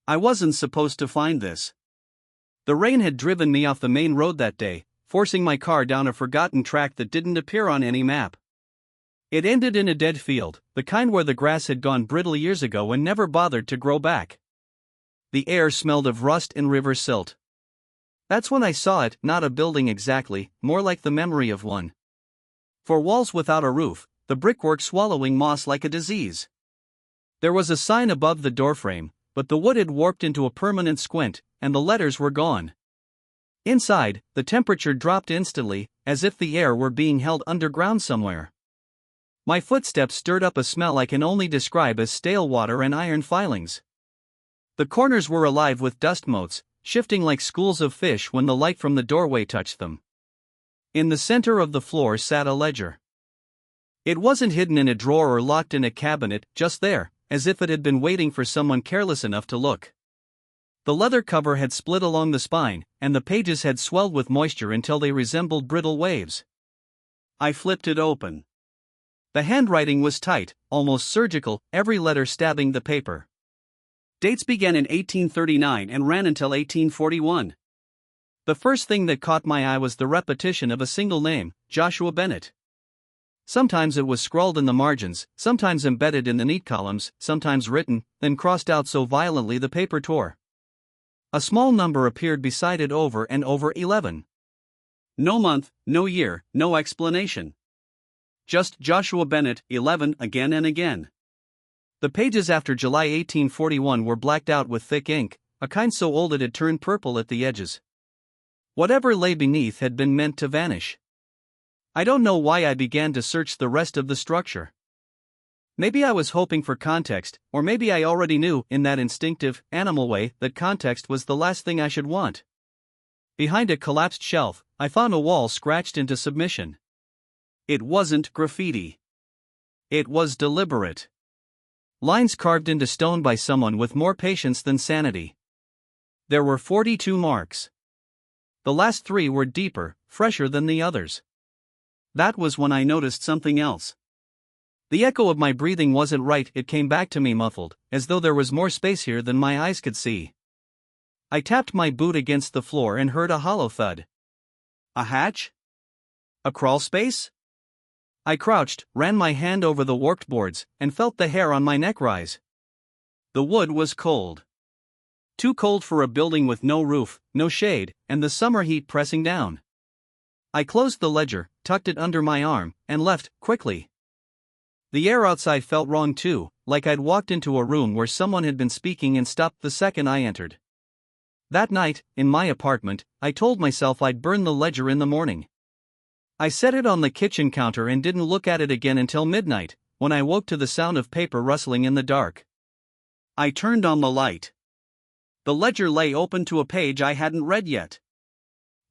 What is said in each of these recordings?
I wasn't supposed to find this. The rain had driven me off the main road that day, forcing my car down a forgotten track that didn't appear on any map. It ended in a dead field, the kind where the grass had gone brittle years ago and never bothered to grow back. The air smelled of rust and river silt. That's when I saw it, not a building exactly, more like the memory of one. For walls without a roof, the brickwork swallowing moss like a disease. There was a sign above the doorframe, but the wood had warped into a permanent squint, and the letters were gone. Inside, the temperature dropped instantly, as if the air were being held underground somewhere. My footsteps stirred up a smell I can only describe as stale water and iron filings. The corners were alive with dust motes, shifting like schools of fish when the light from the doorway touched them. In the center of the floor sat a ledger. It wasn't hidden in a drawer or locked in a cabinet, just there, as if it had been waiting for someone careless enough to look. The leather cover had split along the spine, and the pages had swelled with moisture until they resembled brittle waves. I flipped it open. The handwriting was tight, almost surgical, every letter stabbing the paper. Dates began in 1839 and ran until 1841. The first thing that caught my eye was the repetition of a single name, Joshua Bennett. Sometimes it was scrawled in the margins, sometimes embedded in the neat columns, sometimes written, then crossed out so violently the paper tore. A small number appeared beside it over and over: 11. No month, no year, no explanation. Just Joshua Bennett, 11, again and again. The pages after July 1841 were blacked out with thick ink, a kind so old it had turned purple at the edges. Whatever lay beneath had been meant to vanish. I don't know why I began to search the rest of the structure. Maybe I was hoping for context, or maybe I already knew, in that instinctive, animal way, that context was the last thing I should want. Behind a collapsed shelf, I found a wall scratched into submission. It wasn't graffiti. It was deliberate. Lines carved into stone by someone with more patience than sanity. There were 42 marks. The last 3 were deeper, fresher than the others. That was when I noticed something else. The echo of my breathing wasn't right, it came back to me muffled, as though there was more space here than my eyes could see. I tapped my boot against the floor and heard a hollow thud. A hatch? A crawl space? I crouched, ran my hand over the warped boards, and felt the hair on my neck rise. The wood was cold. Too cold for a building with no roof, no shade, and the summer heat pressing down. I closed the ledger, tucked it under my arm, and left, quickly. The air outside felt wrong too, like I'd walked into a room where someone had been speaking and stopped the second I entered. That night, in my apartment, I told myself I'd burn the ledger in the morning. I set it on the kitchen counter and didn't look at it again until midnight, when I woke to the sound of paper rustling in the dark. I turned on the light. The ledger lay open to a page I hadn't read yet.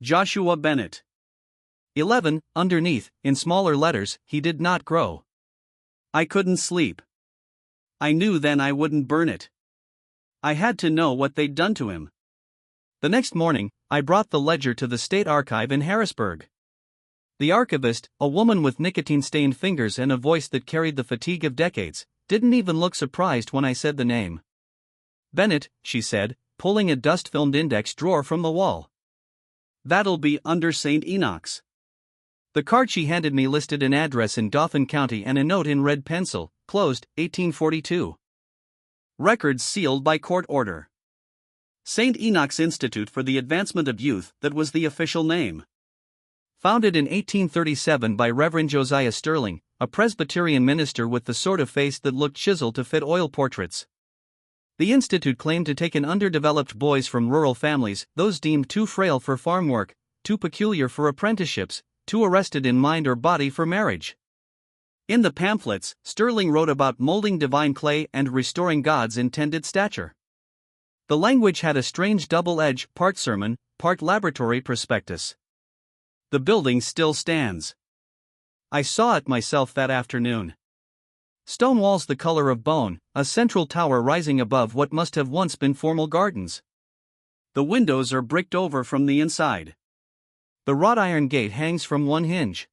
Joshua Bennett. 11, underneath, in smaller letters, he did not grow. I couldn't sleep. I knew then I wouldn't burn it. I had to know what they'd done to him. The next morning, I brought the ledger to the State Archive in Harrisburg. The archivist, a woman with nicotine-stained fingers and a voice that carried the fatigue of decades, didn't even look surprised when I said the name. Bennett, she said, pulling a dust-filmed index drawer from the wall. That'll be under St. Enoch's. The card she handed me listed an address in Dauphin County and a note in red pencil, closed, 1842. Records sealed by court order. St. Enoch's Institute for the Advancement of Youth, that was the official name. Founded in 1837 by Reverend Josiah Sterling, a Presbyterian minister with the sort of face that looked chiseled to fit oil portraits. The institute claimed to take in underdeveloped boys from rural families, those deemed too frail for farm work, too peculiar for apprenticeships, too arrested in mind or body for marriage. In the pamphlets, Sterling wrote about molding divine clay and restoring God's intended stature. The language had a strange double edge, part sermon, part laboratory prospectus. The building still stands. I saw it myself that afternoon. Stone walls the color of bone, a central tower rising above what must have once been formal gardens. The windows are bricked over from the inside. The wrought iron gate hangs from one hinge.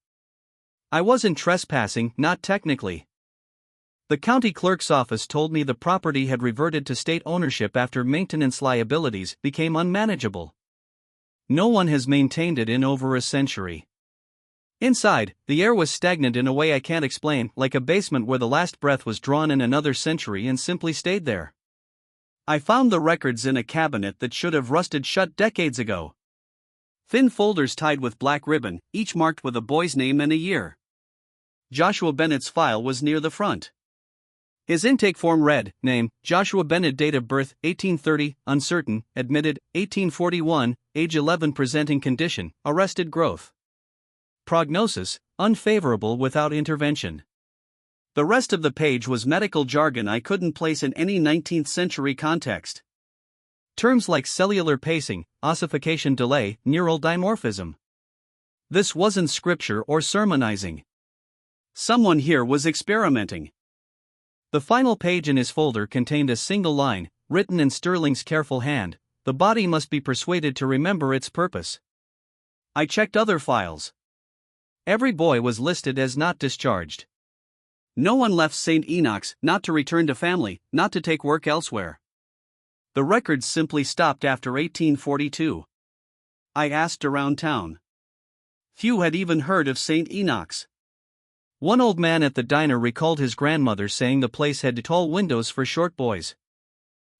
I wasn't trespassing, not technically. The county clerk's office told me the property had reverted to state ownership after maintenance liabilities became unmanageable. No one has maintained it in over a century. Inside, the air was stagnant in a way I can't explain, like a basement where the last breath was drawn in another century and simply stayed there. I found the records in a cabinet that should have rusted shut decades ago. Thin folders tied with black ribbon, each marked with a boy's name and a year. Joshua Bennett's file was near the front. His intake form read, name, Joshua Bennett, date of birth, 1830, uncertain, admitted, 1841, age 11, presenting condition, arrested growth. Prognosis, unfavorable without intervention. The rest of the page was medical jargon I couldn't place in any 19th century context. Terms like cellular pacing, ossification delay, neural dimorphism. This wasn't scripture or sermonizing. Someone here was experimenting. The final page in his folder contained a single line, written in Sterling's careful hand: the body must be persuaded to remember its purpose. I checked other files. Every boy was listed as not discharged. No one left St. Enoch's, not to return to family, not to take work elsewhere. The records simply stopped after 1842. I asked around town. Few had even heard of St. Enoch's. One old man at the diner recalled his grandmother saying the place had tall windows for short boys.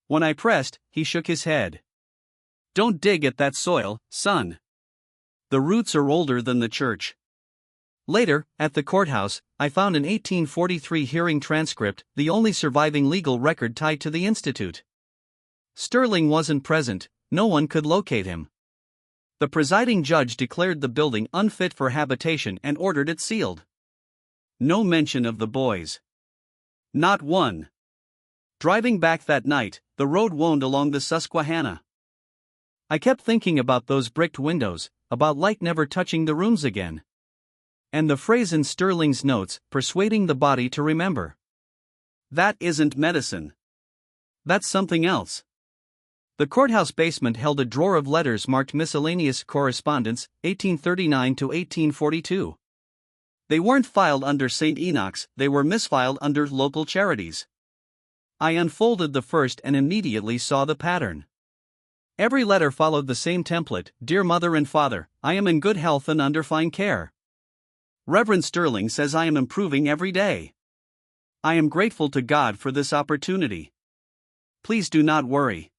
When I pressed, he shook his head. Don't dig at that soil, son. The roots are older than the church. Later, at the courthouse, I found an 1843 hearing transcript, the only surviving legal record tied to the institute. Sterling wasn't present, no one could locate him. The presiding judge declared the building unfit for habitation and ordered it sealed. No mention of the boys. Not one. Driving back that night, the road wound along the Susquehanna. I kept thinking about those bricked windows, about light never touching the rooms again. And the phrase in Sterling's notes, persuading the body to remember. That isn't medicine. That's something else. The courthouse basement held a drawer of letters marked miscellaneous correspondence, 1839 to 1842. They weren't filed under St. Enoch's, they were misfiled under local charities. I unfolded the first and immediately saw the pattern. Every letter followed the same template: Dear Mother and Father, I am in good health and under fine care. Reverend Sterling says I am improving every day. I am grateful to God for this opportunity. Please do not worry.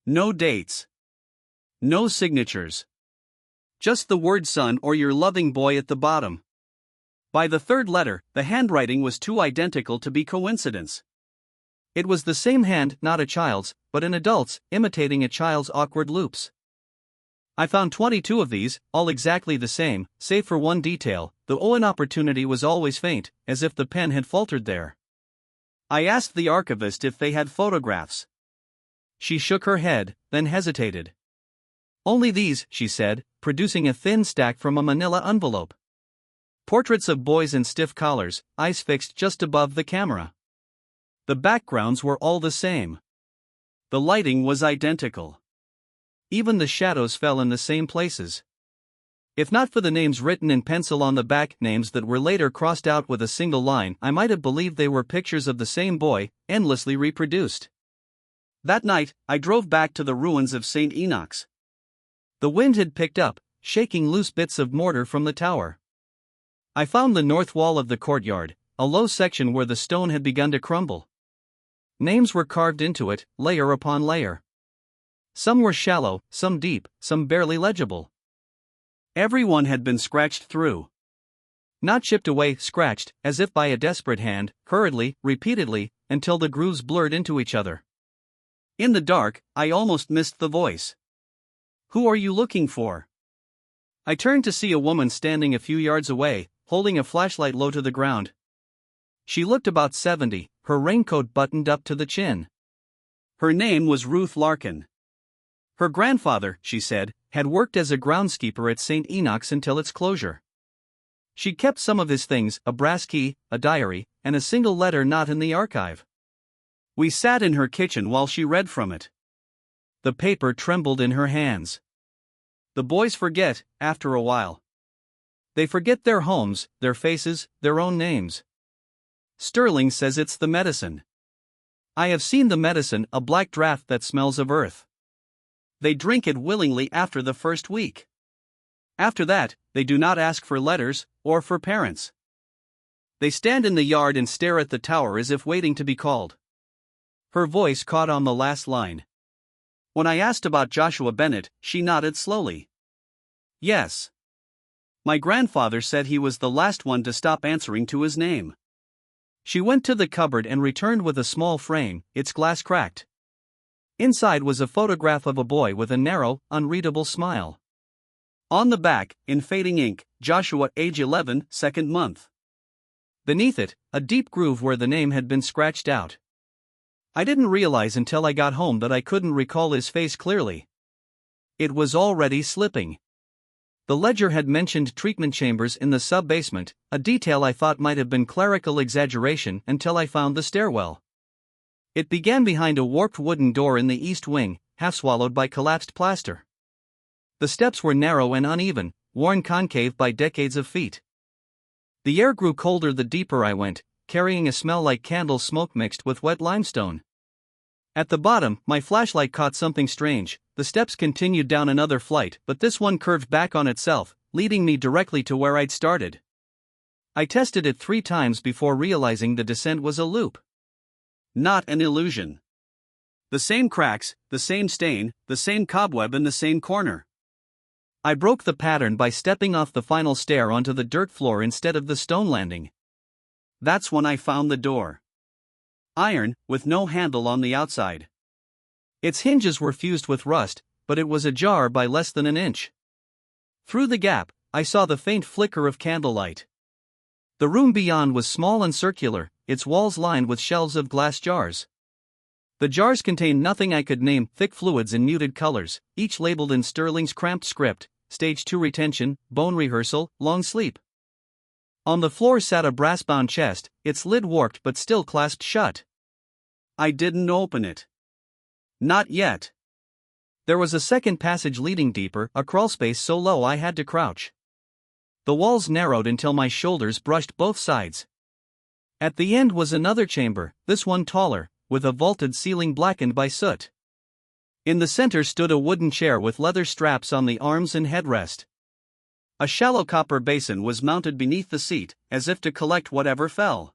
No dates. No signatures. Just the word son or your loving boy at the bottom. By the third letter, the handwriting was too identical to be coincidence. It was the same hand, not a child's, but an adult's, imitating a child's awkward loops. I found 22 of these, all exactly the same, save for one detail: the O opportunity was always faint, as if the pen had faltered there. I asked the archivist if they had photographs. She shook her head, then hesitated. Only these, she said, producing a thin stack from a manila envelope. Portraits of boys in stiff collars, eyes fixed just above the camera. The backgrounds were all the same. The lighting was identical. Even the shadows fell in the same places. If not for the names written in pencil on the back, names that were later crossed out with a single line, I might have believed they were pictures of the same boy, endlessly reproduced. That night, I drove back to the ruins of St. Enoch's. The wind had picked up, shaking loose bits of mortar from the tower. I found the north wall of the courtyard, a low section where the stone had begun to crumble. Names were carved into it, layer upon layer. Some were shallow, some deep, some barely legible. Everyone had been scratched through. Not chipped away, scratched, as if by a desperate hand, hurriedly, repeatedly, until the grooves blurred into each other. In the dark, I almost missed the voice. Who are you looking for? I turned to see a woman standing a few yards away, holding a flashlight low to the ground. She looked about 70, her raincoat buttoned up to the chin. Her name was Ruth Larkin. Her grandfather, she said, had worked as a groundskeeper at St. Enoch's until its closure. She kept some of his things, a brass key, a diary, and a single letter not in the archive. We sat in her kitchen while she read from it. The paper trembled in her hands. The boys forget, after a while. They forget their homes, their faces, their own names. Sterling says it's the medicine. I have seen the medicine, a black draught that smells of earth. They drink it willingly after the first week. After that, they do not ask for letters, or for parents. They stand in the yard and stare at the tower as if waiting to be called. Her voice caught on the last line. When I asked about Joshua Bennett, she nodded slowly. Yes. My grandfather said he was the last one to stop answering to his name. She went to the cupboard and returned with a small frame, its glass cracked. Inside was a photograph of a boy with a narrow, unreadable smile. On the back, in fading ink, Joshua, age 11, second month. Beneath it, a deep groove where the name had been scratched out. I didn't realize until I got home that I couldn't recall his face clearly. It was already slipping. The ledger had mentioned treatment chambers in the sub-basement, a detail I thought might have been clerical exaggeration until I found the stairwell. It began behind a warped wooden door in the east wing, half swallowed by collapsed plaster. The steps were narrow and uneven, worn concave by decades of feet. The air grew colder the deeper I went, carrying a smell like candle smoke mixed with wet limestone. At the bottom, my flashlight caught something strange. The steps continued down another flight, but this one curved back on itself, leading me directly to where I'd started. I tested it 3 times before realizing the descent was a loop. Not an illusion. The same cracks, the same stain, the same cobweb in the same corner. I broke the pattern by stepping off the final stair onto the dirt floor instead of the stone landing. That's when I found the door. Iron, with no handle on the outside. Its hinges were fused with rust, but it was ajar by less than an inch. Through the gap, I saw the faint flicker of candlelight. The room beyond was small and circular, its walls lined with shelves of glass jars. The jars contained nothing I could name, thick fluids in muted colors, each labeled in Sterling's cramped script: Stage 2 retention, bone rehearsal, long sleep. On the floor sat a brass-bound chest, its lid warped but still clasped shut. I didn't open it. Not yet. There was a second passage leading deeper, a crawlspace so low I had to crouch. The walls narrowed until my shoulders brushed both sides. At the end was another chamber, this one taller, with a vaulted ceiling blackened by soot. In the center stood a wooden chair with leather straps on the arms and headrest. A shallow copper basin was mounted beneath the seat, as if to collect whatever fell.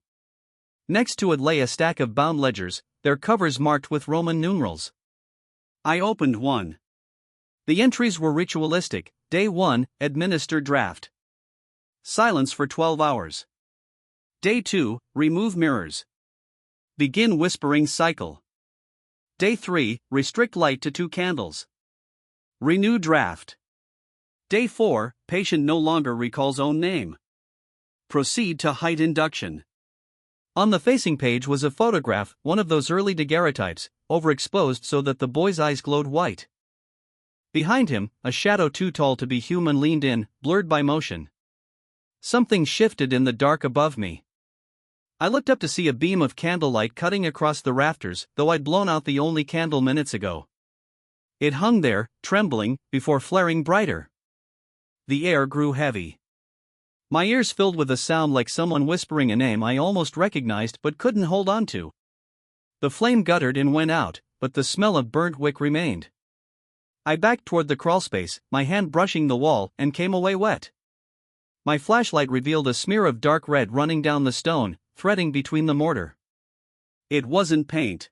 Next to it lay a stack of bound ledgers, their covers marked with Roman numerals. I opened one. The entries were ritualistic. Day 1, administer draft. Silence for 12 hours. Day 2, remove mirrors. Begin whispering cycle. Day 3, restrict light to 2 candles. Renew draft. Day 4, patient no longer recalls own name. Proceed to height induction. On the facing page was a photograph, one of those early daguerreotypes, overexposed so that the boy's eyes glowed white. Behind him, a shadow too tall to be human leaned in, blurred by motion. Something shifted in the dark above me. I looked up to see a beam of candlelight cutting across the rafters, though I'd blown out the only candle minutes ago. It hung there, trembling, before flaring brighter. The air grew heavy. My ears filled with a sound like someone whispering a name I almost recognized but couldn't hold on to. The flame guttered and went out, but the smell of burnt wick remained. I backed toward the crawlspace, my hand brushing the wall, and came away wet. My flashlight revealed a smear of dark red running down the stone, threading between the mortar. It wasn't paint.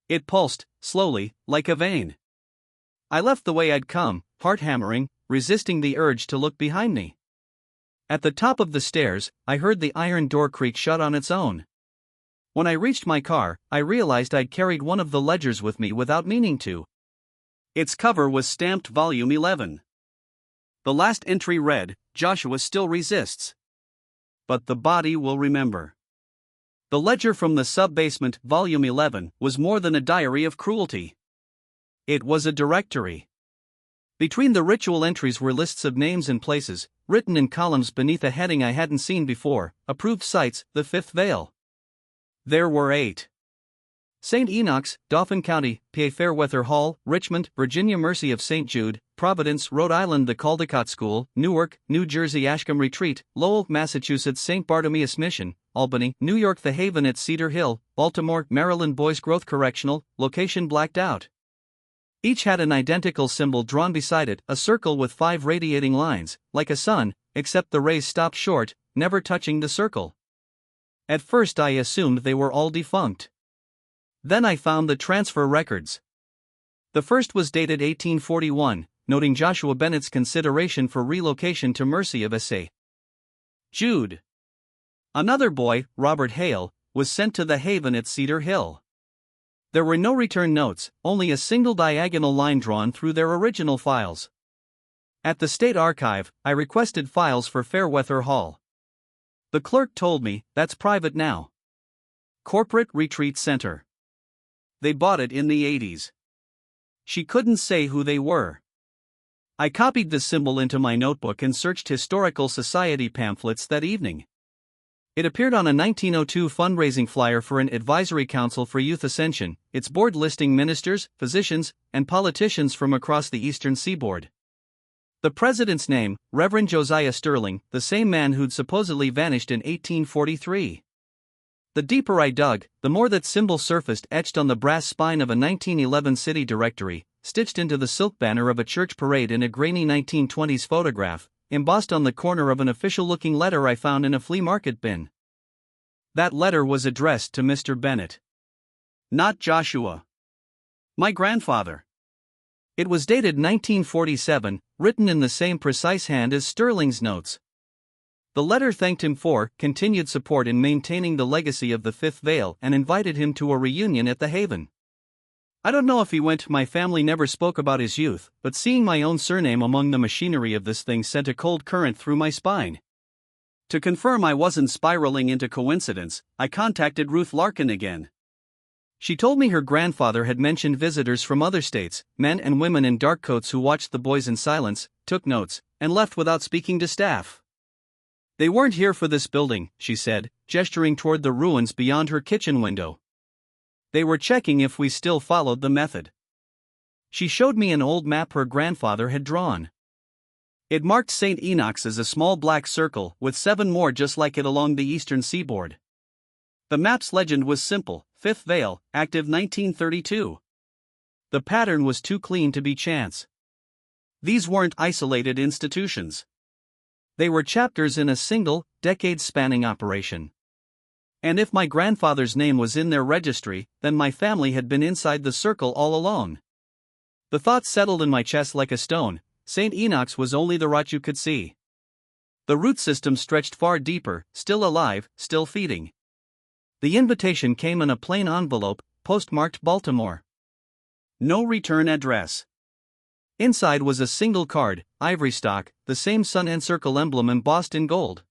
It pulsed, slowly, like a vein. I left the way I'd come, heart hammering, resisting the urge to look behind me. At the top of the stairs, I heard the iron door creak shut on its own. When I reached my car, I realized I'd carried one of the ledgers with me without meaning to. Its cover was stamped Volume 11. The last entry read, Joshua still resists. But the body will remember. The ledger from the sub-basement, Volume 11, was more than a diary of cruelty. It was a directory. Between the ritual entries were lists of names and places, written in columns beneath a heading I hadn't seen before: approved sites, the Fifth Veil. There were 8. St. Enoch's, Dauphin County, PA. Fairweather Hall, Richmond, Virginia. Mercy of St. Jude, Providence, Rhode Island. The Caldecott School, Newark, New Jersey. Ashcombe Retreat, Lowell, Massachusetts. St. Bartimaeus Mission, Albany, New York. The Haven at Cedar Hill, Baltimore, Maryland. Boys Grove Correctional, location blacked out. Each had an identical symbol drawn beside it, a circle with 5 radiating lines, like a sun, except the rays stopped short, never touching the circle. At first I assumed they were all defunct. Then I found the transfer records. The first was dated 1841, noting Joshua Bennett's consideration for relocation to Mercy of St. Jude. Another boy, Robert Hale, was sent to the Haven at Cedar Hill. There were no return notes, only a single diagonal line drawn through their original files. At the State Archive, I requested files for Fairweather Hall. The clerk told me, "That's private now." Corporate Retreat Center. They bought it in the 80s. She couldn't say who they were. I copied the symbol into my notebook and searched Historical Society pamphlets that evening. It appeared on a 1902 fundraising flyer for an advisory council for youth ascension, its board listing ministers, physicians, and politicians from across the eastern seaboard. The president's name, Reverend Josiah Sterling, the same man who'd supposedly vanished in 1843. The deeper I dug, the more that symbol surfaced, etched on the brass spine of a 1911 city directory, stitched into the silk banner of a church parade in a grainy 1920s photograph, embossed on the corner of an official-looking letter I found in a flea market bin. That letter was addressed to Mr. Bennett. Not Joshua. My grandfather. It was dated 1947, written in the same precise hand as Sterling's notes. The letter thanked him for continued support in maintaining the legacy of the Fifth Veil and invited him to a reunion at the Haven. I don't know if he went. My family never spoke about his youth, but seeing my own surname among the machinery of this thing sent a cold current through my spine. To confirm I wasn't spiraling into coincidence, I contacted Ruth Larkin again. She told me her grandfather had mentioned visitors from other states, men and women in dark coats who watched the boys in silence, took notes, and left without speaking to staff. They weren't here for this building, she said, gesturing toward the ruins beyond her kitchen window. They were checking if we still followed the method. She showed me an old map her grandfather had drawn. It marked St. Enoch's as a small black circle, with 7 more just like it along the eastern seaboard. The map's legend was simple: Fifth Veil, active 1932. The pattern was too clean to be chance. These weren't isolated institutions. They were chapters in a single, decade-spanning operation. And if my grandfather's name was in their registry, then my family had been inside the circle all along. The thought settled in my chest like a stone. St. Enoch's was only the rot you could see. The root system stretched far deeper, still alive, still feeding. The invitation came in a plain envelope, postmarked Baltimore. No return address. Inside was a single card, ivory stock, the same sun and circle emblem embossed in gold.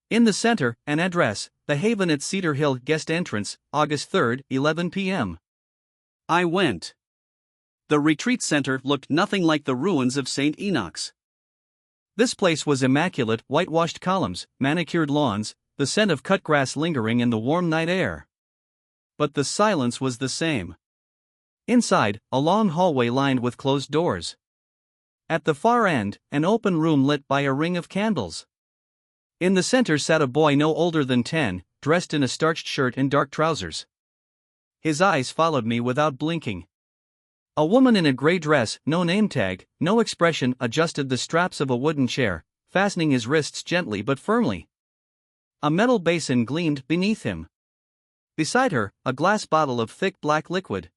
In the center, an address: The Haven at Cedar Hill, guest entrance, August 3, 11 p.m. I went. The retreat center looked nothing like the ruins of St. Enoch's. This place was immaculate, whitewashed columns, manicured lawns, the scent of cut grass lingering in the warm night air. But the silence was the same. Inside, a long hallway lined with closed doors. At the far end, an open room lit by a ring of candles. In the center sat a boy no older than 10, dressed in a starched shirt and dark trousers. His eyes followed me without blinking. A woman in a gray dress, no name tag, no expression, adjusted the straps of a wooden chair, fastening his wrists gently but firmly. A metal basin gleamed beneath him. Beside her, a glass bottle of thick black liquid.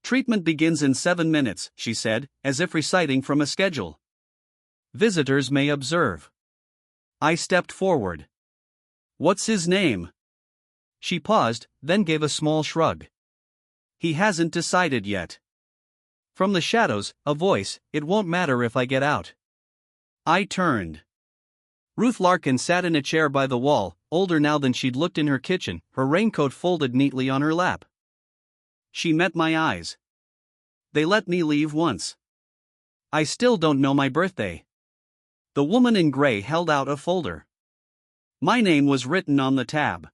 Treatment begins in 7 minutes, she said, as if reciting from a schedule. Visitors may observe. I stepped forward. What's his name? She paused, then gave a small shrug. He hasn't decided yet. From the shadows, a voice: it won't matter if I get out. I turned. Ruth Larkin sat in a chair by the wall, older now than she'd looked in her kitchen, her raincoat folded neatly on her lap. She met my eyes. They let me leave once. I still don't know my birthday. The woman in gray held out a folder. My name was written on the tab.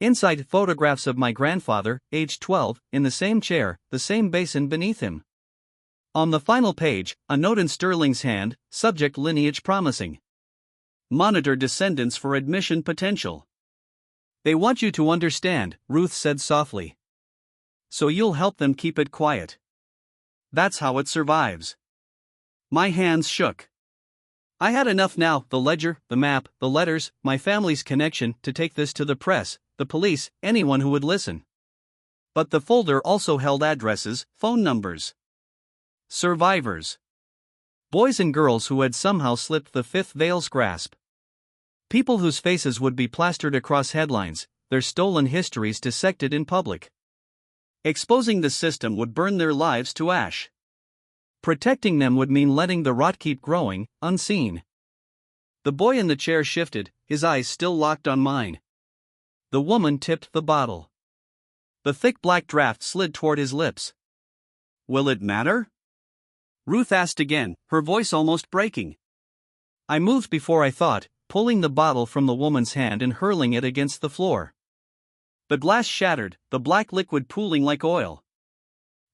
Inside, photographs of my grandfather, aged 12, in the same chair, the same basin beneath him. On the final page, a note in Sterling's hand, subject lineage promising. Monitor descendants for admission potential. They want you to understand, Ruth said softly. So you'll help them keep it quiet. That's how it survives. My hands shook. I had enough now, the ledger, the map, the letters, my family's connection, to take this to the press, the police, anyone who would listen. But the folder also held addresses, phone numbers. Survivors. Boys and girls who had somehow slipped the fifth veil's grasp. People whose faces would be plastered across headlines, their stolen histories dissected in public. Exposing the system would burn their lives to ash. Protecting them would mean letting the rot keep growing, unseen. The boy in the chair shifted, his eyes still locked on mine. The woman tipped the bottle. The thick black draft slid toward his lips. Will it matter? Ruth asked again, her voice almost breaking. I moved before I thought, pulling the bottle from the woman's hand and hurling it against the floor. The glass shattered, the black liquid pooling like oil.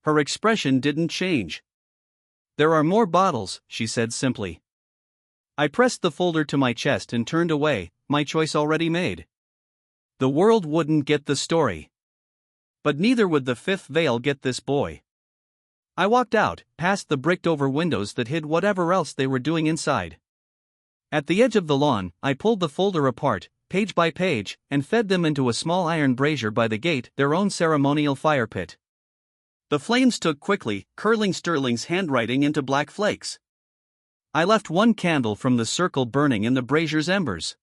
Her expression didn't change. There are more bottles, she said simply. I pressed the folder to my chest and turned away, my choice already made. The world wouldn't get the story. But neither would the fifth veil get this boy. I walked out, past the bricked-over windows that hid whatever else they were doing inside. At the edge of the lawn, I pulled the folder apart, page by page, and fed them into a small iron brazier by the gate, their own ceremonial fire pit. The flames took quickly, curling Sterling's handwriting into black flakes. I left one candle from the circle burning in the brazier's embers.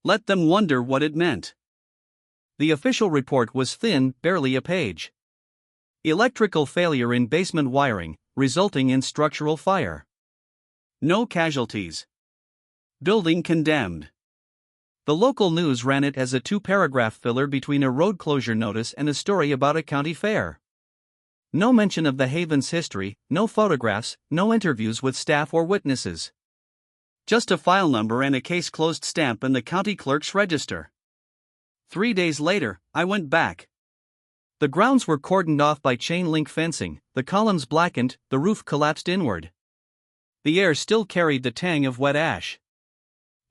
Let them wonder what it meant. The official report was thin, barely a page. Electrical failure in basement wiring, resulting in structural fire. No casualties. Building condemned. The local news ran it as a 2-paragraph filler between a road closure notice and a story about a county fair. No mention of the haven's history, no photographs, no interviews with staff or witnesses. Just a file number and a case closed stamp in the county clerk's register. 3 days later, I went back. The grounds were cordoned off by chain-link fencing, the columns blackened, the roof collapsed inward. The air still carried the tang of wet ash.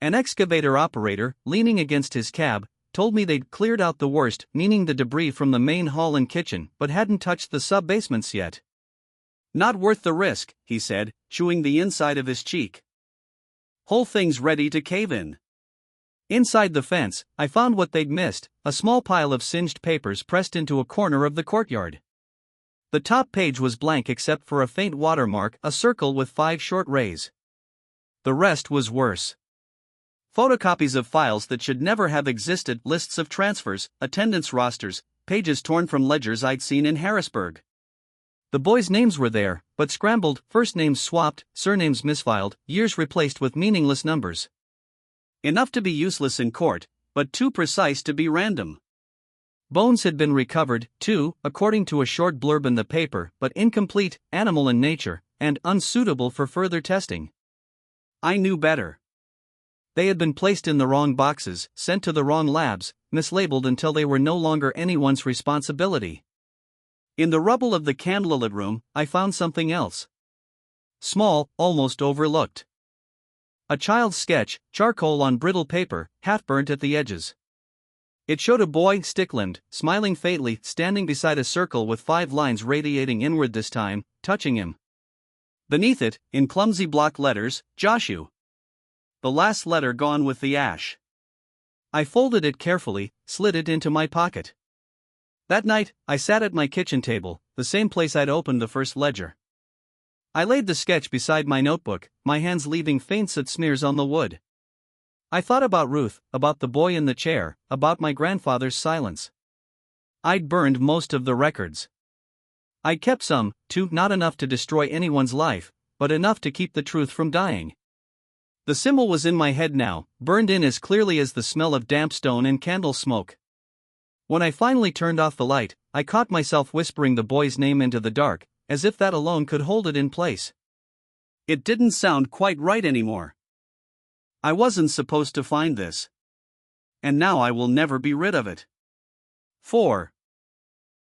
An excavator operator, leaning against his cab, told me they'd cleared out the worst, meaning the debris from the main hall and kitchen, but hadn't touched the sub-basements yet. Not worth the risk, he said, chewing the inside of his cheek. Whole thing's ready to cave in. Inside the fence, I found what they'd missed, a small pile of singed papers pressed into a corner of the courtyard. The top page was blank except for a faint watermark, a circle with 5 short rays. The rest was worse. Photocopies of files that should never have existed, lists of transfers, attendance rosters, pages torn from ledgers I'd seen in Harrisburg. The boys' names were there, but scrambled, first names swapped, surnames misfiled, years replaced with meaningless numbers. Enough to be useless in court, but too precise to be random. Bones had been recovered, too, according to a short blurb in the paper, but incomplete, animal in nature, and unsuitable for further testing. I knew better. They had been placed in the wrong boxes, sent to the wrong labs, mislabeled until they were no longer anyone's responsibility. In the rubble of the candlelit room, I found something else. Small, almost overlooked. A child's sketch, charcoal on brittle paper, half-burnt at the edges. It showed a boy, stick-limbed, smiling faintly, standing beside a circle with 5 lines radiating inward this time, touching him. Beneath it, in clumsy block letters, Joshua. The last letter gone with the ash. I folded it carefully, slid it into my pocket. That night, I sat at my kitchen table, the same place I'd opened the first ledger. I laid the sketch beside my notebook, my hands leaving faint soot smears on the wood. I thought about Ruth, about the boy in the chair, about my grandfather's silence. I'd burned most of the records. I'd kept some, too, not enough to destroy anyone's life, but enough to keep the truth from dying. The symbol was in my head now, burned in as clearly as the smell of damp stone and candle smoke. When I finally turned off the light, I caught myself whispering the boy's name into the dark, as if that alone could hold it in place. It didn't sound quite right anymore. I wasn't supposed to find this. And now I will never be rid of it. 4.